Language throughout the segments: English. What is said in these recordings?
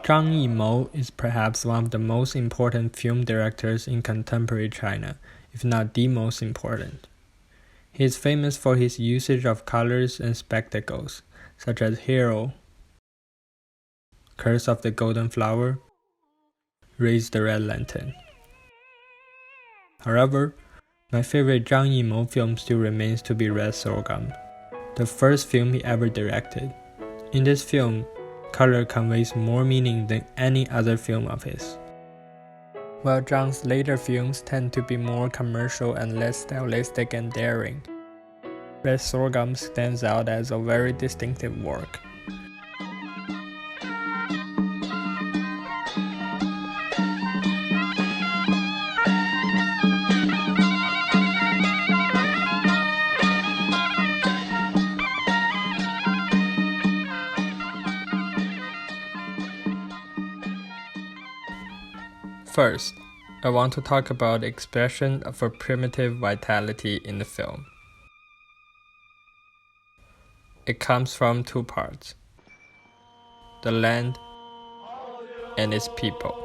Zhang Yimou is perhaps one of the most important film directors in contemporary China, if not the most important. He is famous for his usage of colors and spectacles, such as Hero, Curse of the Golden Flower, Raise the Red Lantern. However, my favorite Zhang Yimou film still remains to be Red Sorghum, the first film he ever directed. In this film, color conveys more meaning than any other film of his. While Zhang's later films tend to be more commercial and less stylistic and daring, Red Sorghum stands out as a very distinctive work. First, I want to talk about the expression of a primitive vitality in the film. It comes from two parts: the land and its people.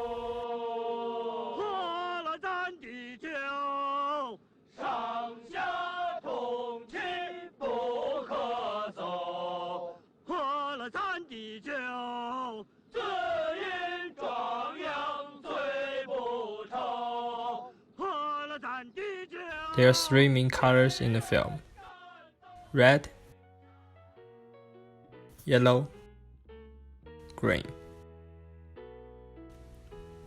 There are three main colors in the film: red, yellow, green.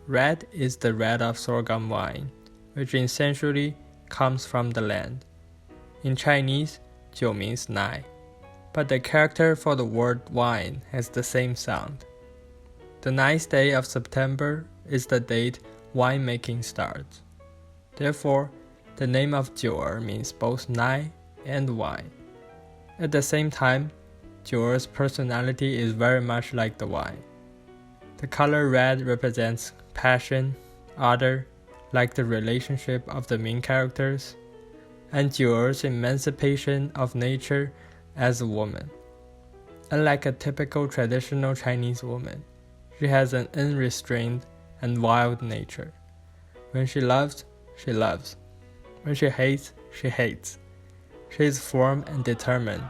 Red is the red of sorghum wine, which essentially comes from the land. In Chinese, 酒 means 9, but the character for the word wine has the same sound. The 9th day of September is the date winemaking starts. Therefore, the name of 九 means both 9 and wine. At the same time, 九's personality is very much like the wine. The color red represents passion, ardor, like the relationship of the main characters, and 九's emancipation of nature as a woman. Unlike a typical traditional Chinese woman, she has an unrestrained and wild nature. When she loves, she loves. When she hates, she hates. She is firm and determined.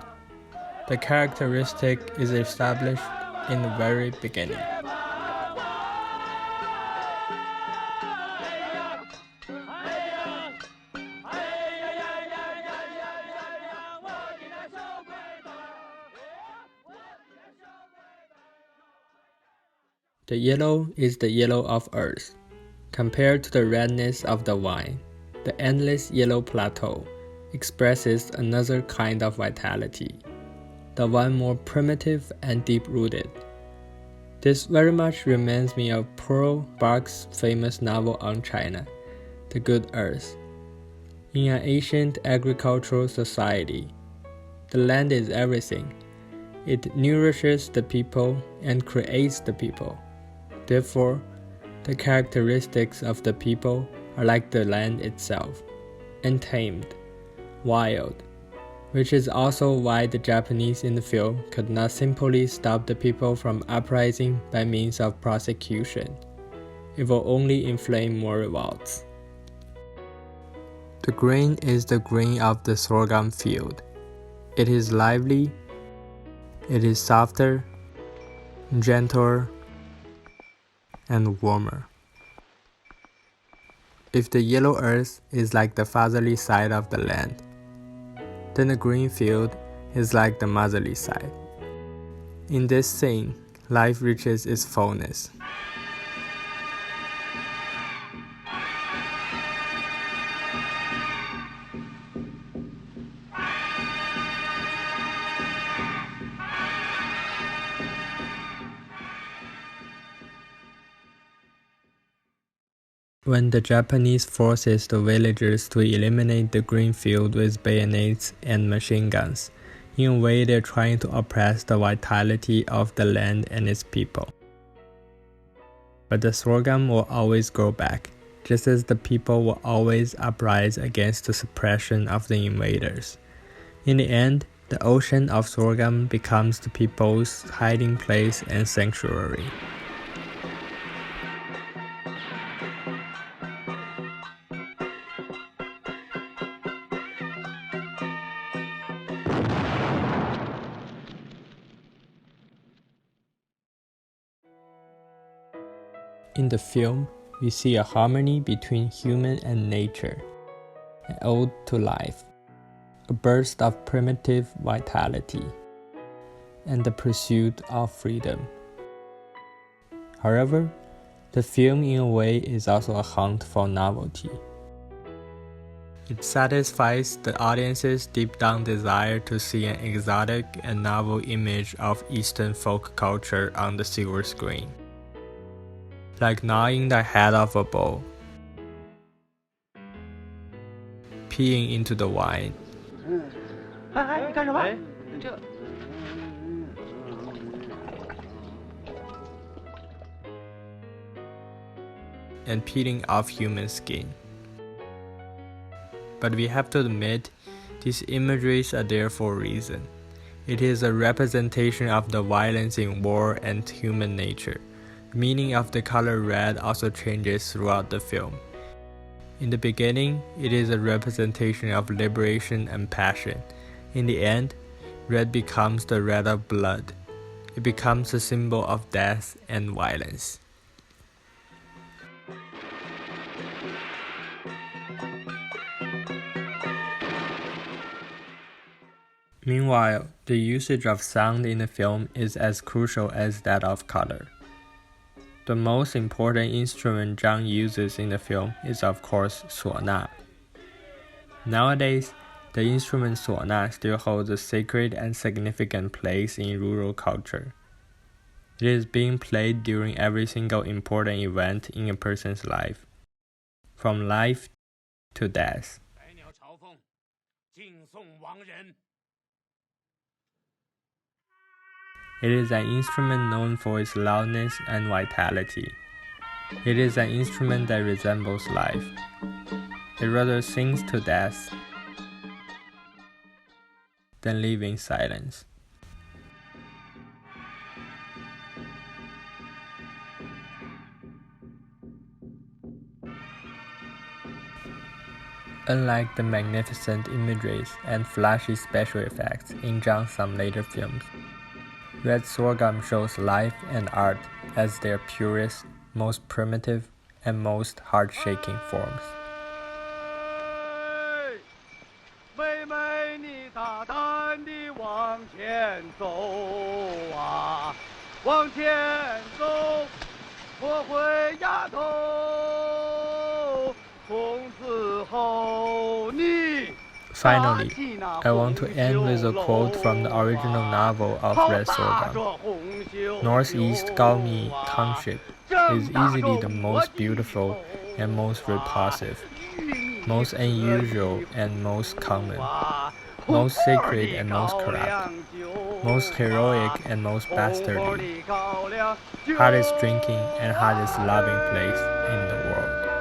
The characteristic is established in the very beginning. The yellow is the yellow of earth. Compared to the redness of the wine, the endless yellow plateau expresses another kind of vitality, the one more primitive and deep-rooted. This very much reminds me of Pearl Bark's famous novel on China, The Good Earth. In an ancient agricultural society, the land is everything. It nourishes the people and creates the people. Therefore, the characteristics of the people are like the land itself, untamed, wild, which is also why the Japanese in the film could not simply stop the people from uprising by means of prosecution. It will only inflame more revolts. The green is the green of the sorghum field. It is lively, it is softer, gentler, and warmer. If the yellow earth is like the fatherly side of the land, then the green field is like the motherly side. In this scene, life reaches its fullness. When the Japanese forces the villagers to eliminate the green field with bayonets and machine guns, in a way they're trying to oppress the vitality of the land and its people. But the sorghum will always grow back, just as the people will always uprise against the suppression of the invaders. In the end, the ocean of sorghum becomes the people's hiding place and sanctuary. In the film, we see a harmony between human and nature, an ode to life, a burst of primitive vitality, and the pursuit of freedom. However, the film in a way is also a hunt for novelty. It satisfies the audience's deep down desire to see an exotic and novel image of Eastern folk culture on the silver screen. Like gnawing the head of a bull, peeing into the wine, and peeling off human skin. But we have to admit, these imageries are there for a reason. It is a representation of the violence in war and human nature. The meaning of the color red also changes throughout the film. In the beginning, it is a representation of liberation and passion. In the end, red becomes the red of blood. It becomes a symbol of death and violence. Meanwhile, the usage of sound in the film is as crucial as that of color. The most important instrument Zhang uses in the film is of course suona. Nowadays, the instrument suona still holds a sacred and significant place in rural culture. It is being played during every single important event in a person's life, from life to death. It is an instrument known for its loudness and vitality. It is an instrument that resembles life. It rather sings to death than live in silence. Unlike the magnificent imageries and flashy special effects in Zhang's some later films, Red Sorghum shows life and art as their purest, most primitive, and most heart-shaking forms. Finally, I want to end with a quote from the original novel of Red Sorghum. Northeast Gaomi Township is easily the most beautiful and most repulsive, most unusual and most common, most sacred and most corrupt, most heroic and most bastardly, hardest drinking and hardest loving place in the world.